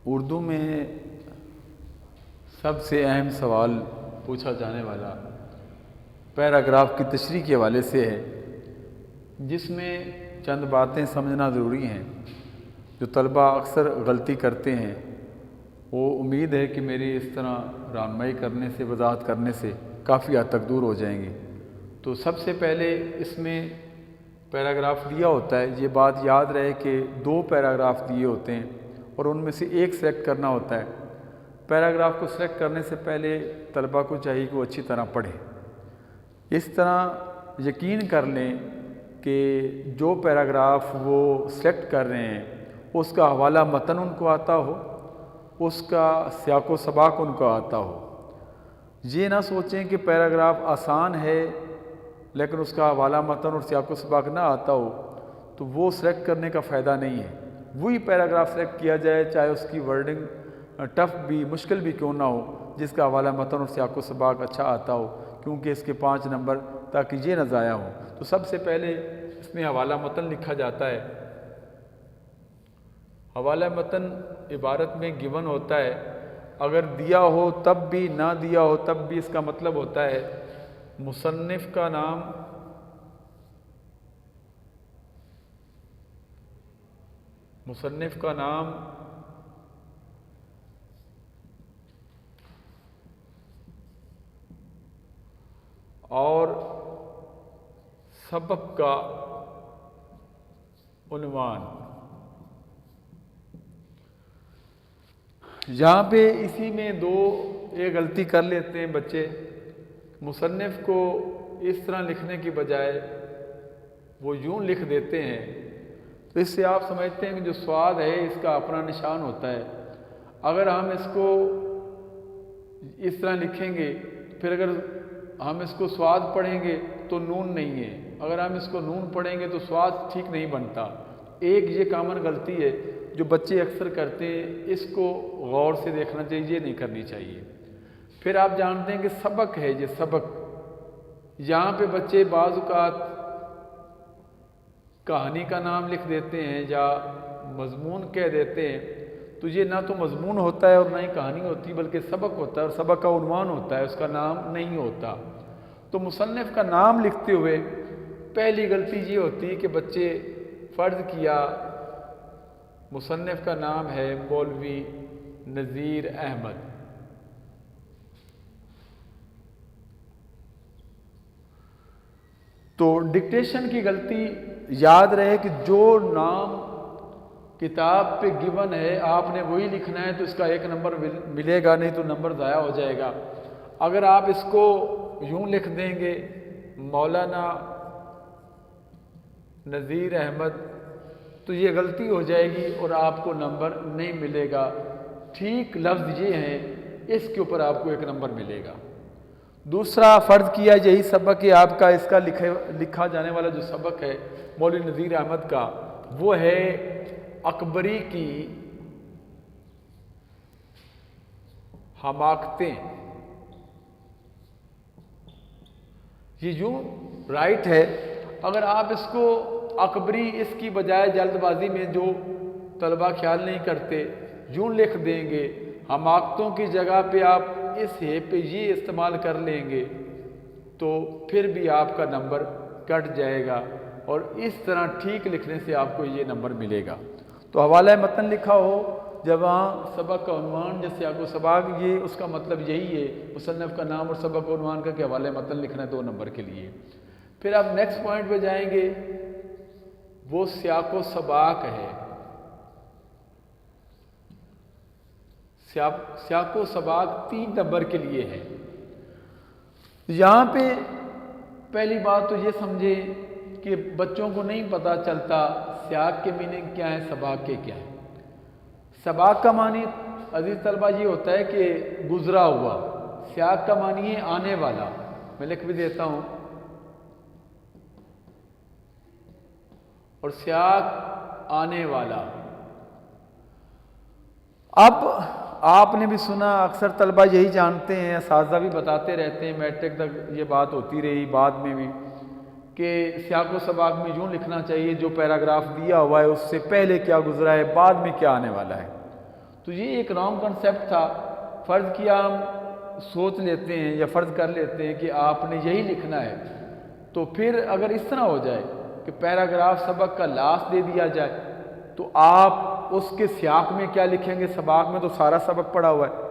اردو میں سب سے اہم سوال پوچھا جانے والا پیراگراف کی تشریح کے حوالے سے ہے، جس میں چند باتیں سمجھنا ضروری ہیں جو طلباء اکثر غلطی کرتے ہیں۔ وہ امید ہے کہ میری اس طرح رہنمائی کرنے سے، وضاحت کرنے سے کافی حد تک دور ہو جائیں گے۔ تو سب سے پہلے اس میں پیراگراف دیا ہوتا ہے، یہ بات یاد رہے کہ 2 پیراگراف دیے ہوتے ہیں اور ان میں سے ایک سلیکٹ کرنا ہوتا ہے۔ پیراگراف کو سلیکٹ کرنے سے پہلے طلباء کو چاہیے کہ وہ اچھی طرح پڑھیں۔ اس طرح یقین کر لیں کہ جو پیراگراف وہ سلیکٹ کر رہے ہیں اس کا حوالہ متن ان کو آتا ہو، اس کا سیاق و سباق ان کو آتا ہو۔ یہ نہ سوچیں کہ پیراگراف آسان ہے لیکن اس کا حوالہ متن اور سیاق و سباق نہ آتا ہو تو وہ سلیکٹ کرنے کا فائدہ نہیں ہے۔ وہی پیراگراف سلیکٹ کیا جائے چاہے اس کی ورڈنگ ٹف بھی، مشکل بھی کیوں نہ ہو، جس کا حوالہ متن اور سیاق و سباق اچھا آتا ہو، کیونکہ اس کے 5 نمبر تاکہ یہ نہ ضائع ہو۔ تو سب سے پہلے اس میں حوالہ متن لکھا جاتا ہے۔ حوالہ متن عبارت میں گیون ہوتا ہے، اگر دیا ہو تب بھی، نہ دیا ہو تب بھی، اس کا مطلب ہوتا ہے مصنف کا نام، اور سبق کا عنوان۔ یہاں پہ اسی میں ایک غلطی کر لیتے ہیں بچے، مصنف کو اس طرح لکھنے کی بجائے وہ یوں لکھ دیتے ہیں، تو اس سے آپ سمجھتے ہیں کہ جو سواد ہے اس کا اپنا نشان ہوتا ہے۔ اگر ہم اس کو اس طرح لکھیں گے، پھر اگر ہم اس کو سواد پڑھیں گے تو نون نہیں ہے، اگر ہم اس کو نون پڑھیں گے تو سواد ٹھیک نہیں بنتا۔ ایک یہ کامن غلطی ہے جو بچے اکثر کرتے ہیں، اس کو غور سے دیکھنا چاہیے، یہ نہیں کرنی چاہیے۔ پھر آپ جانتے ہیں کہ سبق ہے، یہ سبق، یہاں پہ بچے بعض اوقات کہانی کا نام لکھ دیتے ہیں یا مضمون کہہ دیتے ہیں، تو یہ نہ تو مضمون ہوتا ہے اور نہ ہی کہانی ہوتی، بلکہ سبق ہوتا ہے اور سبق کا عنوان ہوتا ہے، اس کا نام نہیں ہوتا۔ تو مصنف کا نام لکھتے ہوئے پہلی غلطی یہ ہوتی ہے کہ بچے فرض کیا مصنف کا نام ہے مولوی نذیر احمد، تو ڈکٹیشن کی غلطی یاد رہے کہ جو نام کتاب پہ گیون ہے آپ نے وہی لکھنا ہے، تو اس کا 1 نمبر ملے گا، نہیں تو نمبر ضائع ہو جائے گا۔ اگر آپ اس کو یوں لکھ دیں گے مولانا نذیر احمد، تو یہ غلطی ہو جائے گی اور آپ کو نمبر نہیں ملے گا۔ ٹھیک لفظ یہ ہیں، اس کے اوپر آپ کو 1 نمبر ملے گا۔ دوسرا فرض کیا یہی سبق ہے آپ کا، اس کا لکھا جانے والا جو سبق ہے مولوی نذیر احمد کا، وہ ہے اکبری کی حماقتیں۔ یہ یوں رائٹ ہے، اگر آپ اس کو اکبری اس کی بجائے جلد بازی میں جو طلباء خیال نہیں کرتے یوں لکھ دیں گے، حماقتوں کی جگہ پہ آپ اس ہے پہ یہ استعمال کر لیں گے، تو پھر بھی آپ کا نمبر کٹ جائے گا، اور اس طرح ٹھیک لکھنے سے آپ کو یہ نمبر ملے گا۔ تو حوالہ متن لکھا ہو، جب وہاں سبق کا عنوان جیسے سیاق و سباق، یہ اس کا مطلب یہی ہے، مصنف کا نام اور سبق کا عنوان کا کہ حوالہ متن لکھنا ہے 2 نمبر کے لیے۔ پھر آپ نیکسٹ پوائنٹ پہ جائیں گے، وہ سیاق و سباق ہے۔ سیاق و سباق 3 نمبر کے لیے ہے۔ یہاں پہ پہلی بات تو یہ سمجھیں کہ بچوں کو نہیں پتہ چلتا سیاق کے میننگ کیا ہے، سباق کے کیا ہے۔ سباق کا معنی عزیز طلبہ یہ ہوتا ہے کہ گزرا ہوا، سیاق کا معنی ہے آنے والا۔ میں لکھ بھی دیتا ہوں، اور سیاق آنے والا۔ اب آپ نے بھی سنا، اکثر طلبہ یہی جانتے ہیں، اساتذہ بھی بتاتے رہتے ہیں، میٹرک تک یہ بات ہوتی رہی، بعد میں بھی، کہ سیاق و سباق میں یوں لکھنا چاہیے جو پیراگراف دیا ہوا ہے اس سے پہلے کیا گزرا ہے، بعد میں کیا آنے والا ہے۔ تو یہ ایک رانگ کنسیپٹ تھا۔ فرض کیا ہم سوچ لیتے ہیں یا فرض کر لیتے ہیں کہ آپ نے یہی لکھنا ہے، تو پھر اگر اس طرح ہو جائے کہ پیراگراف سبق کا لاسٹ دے دیا جائے تو آپ اس کے سیاق میں کیا لکھیں گے؟ سباق میں تو سارا سبق پڑا ہوا ہے۔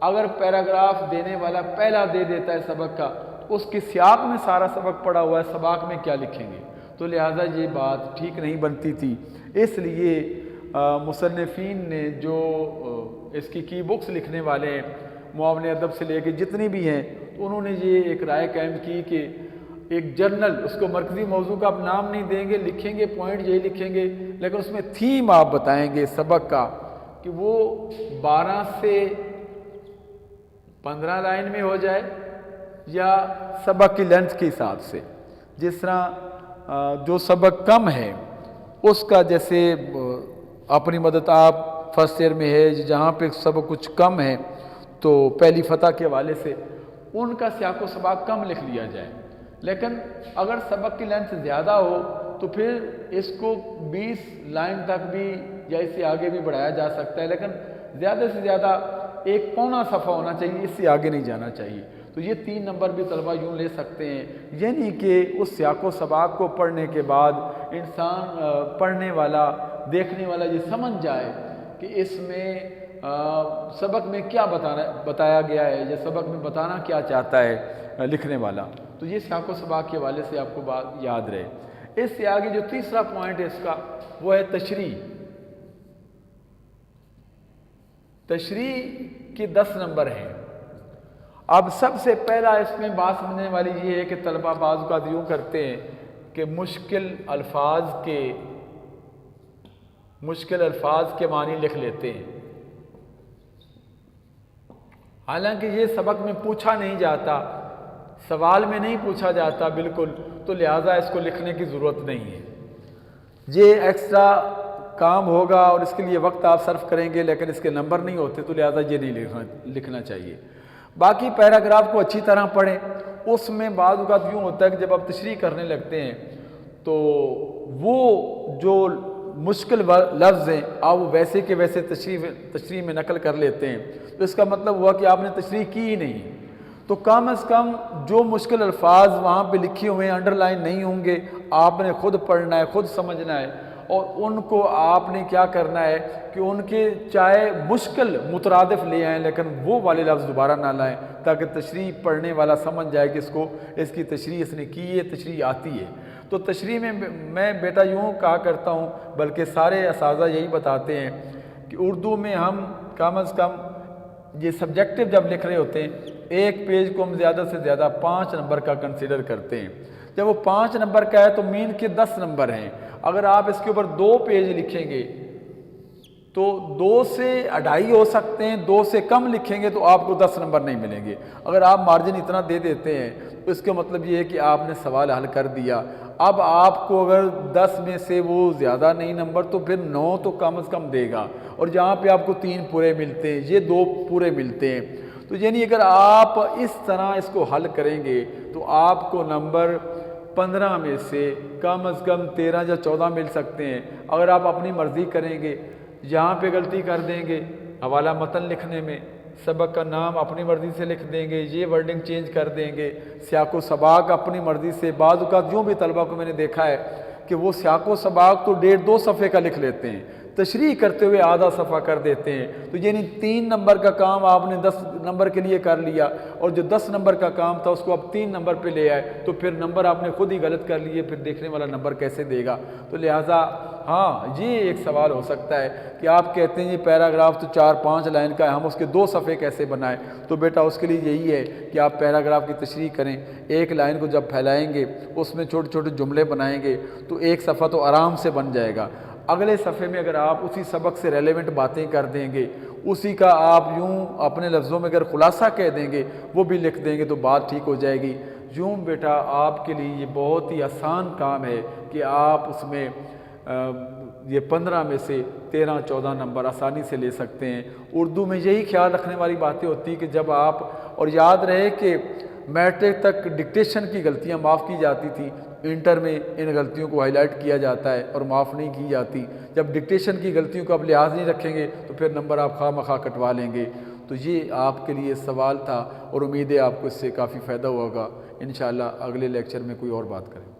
اگر پیراگراف دینے والا پہلا دے دیتا ہے سبق کا تو اس کے سیاق میں سارا سبق پڑا ہوا ہے، سباق میں کیا لکھیں گے؟ تو لہٰذا یہ بات ٹھیک نہیں بنتی تھی۔ اس لیے مصنفین نے جو اس کی بکس لکھنے والے ہیں، معاون ادب سے لے کے جتنی بھی ہیں، تو انہوں نے یہ ایک رائے قائم کی کہ ایک جرنل، اس کو مرکزی موضوع کا آپ نام نہیں دیں گے، لکھیں گے پوائنٹ یہی لکھیں گے، لیکن اس میں تھیم آپ بتائیں گے سبق کا کہ وہ 12 سے 15 لائن میں ہو جائے یا سبق کی لینتھ کے حساب سے۔ جس طرح جو سبق کم ہے اس کا، جیسے اپنی مدد آپ فرسٹ ایئر میں ہے جہاں پہ سبق کچھ کم ہے تو پہلی فتح کے حوالے سے ان کا سیاق و سباق کم لکھ لیا جائے، لیکن اگر سبق کی لینتھ زیادہ ہو تو پھر اس کو 20 لائن تک بھی یا اس سے آگے بھی بڑھایا جا سکتا ہے، لیکن زیادہ سے زیادہ 1 پونا صفحہ ہونا چاہیے، اس سے آگے نہیں جانا چاہیے۔ تو یہ 3 نمبر بھی طلبہ یوں لے سکتے ہیں، یعنی کہ اس سیاق و سباق کو پڑھنے کے بعد انسان پڑھنے والا، دیکھنے والا یہ سمجھ جائے کہ اس میں سبق میں کیا بتایا گیا ہے یا سبق میں بتانا کیا چاہتا ہے لکھنے والا۔ تو یہ سیاق و سباق کے حوالے سے آپ کو بات یاد رہے۔ اس سے آگے جو تیسرا پوائنٹ ہے اس کا، وہ ہے تشریح۔ تشریح کے 10 نمبر ہیں۔ اب سب سے پہلا اس میں بات سمجھنے والی یہ ہے کہ طلبہ بعض اوقات یوں کرتے ہیں کہ مشکل الفاظ کے معنی لکھ لیتے ہیں، حالانکہ یہ سبق میں پوچھا نہیں جاتا، سوال میں نہیں پوچھا جاتا بالکل، تو لہٰذا اس کو لکھنے کی ضرورت نہیں ہے۔ یہ ایکسٹرا کام ہوگا اور اس کے لیے وقت آپ صرف کریں گے، لیکن اس کے نمبر نہیں ہوتے، تو لہٰذا یہ نہیں لکھنا چاہیے۔ باقی پیراگراف کو اچھی طرح پڑھیں۔ اس میں بعض اوقات یوں ہوتا ہے کہ جب آپ تشریح کرنے لگتے ہیں تو وہ جو مشکل لفظ ہیں آپ وہ ویسے کے ویسے تشریح میں نقل کر لیتے ہیں، تو اس کا مطلب ہوا کہ آپ نے تشریح کی ہی نہیں۔ تو کم از کم جو مشکل الفاظ وہاں پہ لکھے ہوئے ہیں، انڈر لائن نہیں ہوں گے، آپ نے خود پڑھنا ہے، خود سمجھنا ہے، اور ان کو آپ نے کیا کرنا ہے کہ ان کے چاہے مشکل مترادف لے آئیں لیکن وہ والے لفظ دوبارہ نہ لائیں، تاکہ تشریح پڑھنے والا سمجھ جائے کہ اس کی تشریح اس نے کی ہے، تشریح آتی ہے۔ تو تشریح میں بیٹا یوں کہا کرتا ہوں، بلکہ سارے اساتذہ یہی بتاتے ہیں کہ اردو میں ہم کم از کم یہ سبجیکٹو جب لکھ رہے ہوتے ہیں، ایک پیج کو ہم زیادہ سے زیادہ 5 نمبر کا کنسیڈر کرتے ہیں۔ جب وہ 5 نمبر کا ہے تو مین کے 10 نمبر ہیں۔ اگر آپ اس کے اوپر 2 پیج لکھیں گے تو 2 سے 2.5 ہو سکتے ہیں، 2 سے کم لکھیں گے تو آپ کو 10 نمبر نہیں ملیں گے۔ اگر آپ مارجن اتنا دے دیتے ہیں تو اس کا مطلب یہ ہے کہ آپ نے سوال حل کر دیا۔ اب آپ کو اگر 10 میں سے وہ زیادہ نہیں نمبر تو پھر 9 تو کم از کم دے گا، اور جہاں پہ آپ کو 3 پورے ملتے ہیں، یہ 2 پورے ملتے ہیں۔ تو یعنی اگر آپ اس طرح اس کو حل کریں گے تو آپ کو نمبر 15 میں سے کم از کم 13 یا 14 مل سکتے ہیں۔ اگر آپ اپنی مرضی کریں گے، یہاں پہ غلطی کر دیں گے حوالہ متن لکھنے میں، سبق کا نام اپنی مرضی سے لکھ دیں گے، یہ ورڈنگ چینج کر دیں گے، سیاق و سباق اپنی مرضی سے، بعض اوقات یوں بھی طلبہ کو میں نے دیکھا ہے کہ وہ سیاق و سباق تو 1.5-2 صفحے کا لکھ لیتے ہیں، تشریح کرتے ہوئے آدھا صفحہ کر دیتے ہیں۔ تو یعنی 3 نمبر کا کام آپ نے 10 نمبر کے لیے کر لیا، اور جو 10 نمبر کا کام تھا اس کو آپ 3 نمبر پہ لے آئے، تو پھر نمبر آپ نے خود ہی غلط کر لیے، پھر دیکھنے والا نمبر کیسے دے گا؟ تو لہٰذا ہاں یہ ایک سوال ہو سکتا ہے کہ آپ کہتے ہیں یہ پیراگراف تو 4-5 لائن کا ہے، ہم اس کے 2 صفحے کیسے بنائیں؟ تو بیٹا اس کے لیے یہی ہے کہ آپ پیراگراف کی تشریح کریں، 1 لائن کو جب پھیلائیں گے اس میں چھوٹے چھوٹے جملے بنائیں گے تو 1 صفحہ تو آرام سے بن جائے گا۔ اگلے صفحے میں اگر آپ اسی سبق سے ریلیونٹ باتیں کر دیں گے، اسی کا آپ یوں اپنے لفظوں میں اگر خلاصہ کہہ دیں گے، وہ بھی لکھ دیں گے تو بات ٹھیک ہو جائے گی۔ یوں بیٹا آپ کے لیے یہ بہت ہی آسان کام ہے کہ آپ اس میں یہ 15 میں سے 13-14 نمبر آسانی سے لے سکتے ہیں۔ اردو میں یہی خیال رکھنے والی باتیں ہوتی ہیں کہ جب آپ، اور یاد رہے کہ میٹرک تک ڈکٹیشن کی غلطیاں معاف کی جاتی تھیں، انٹر میں ان غلطیوں کو ہائی لائٹ کیا جاتا ہے اور معاف نہیں کی جاتی۔ جب ڈکٹیشن کی غلطیوں کو آپ لحاظ نہیں رکھیں گے تو پھر نمبر آپ خواہ مخواہ کٹوا لیں گے۔ تو یہ آپ کے لیے سوال تھا اور امید ہے آپ کو اس سے کافی فائدہ ہوگا۔ انشاءاللہ اگلے لیکچر میں کوئی اور بات کریں۔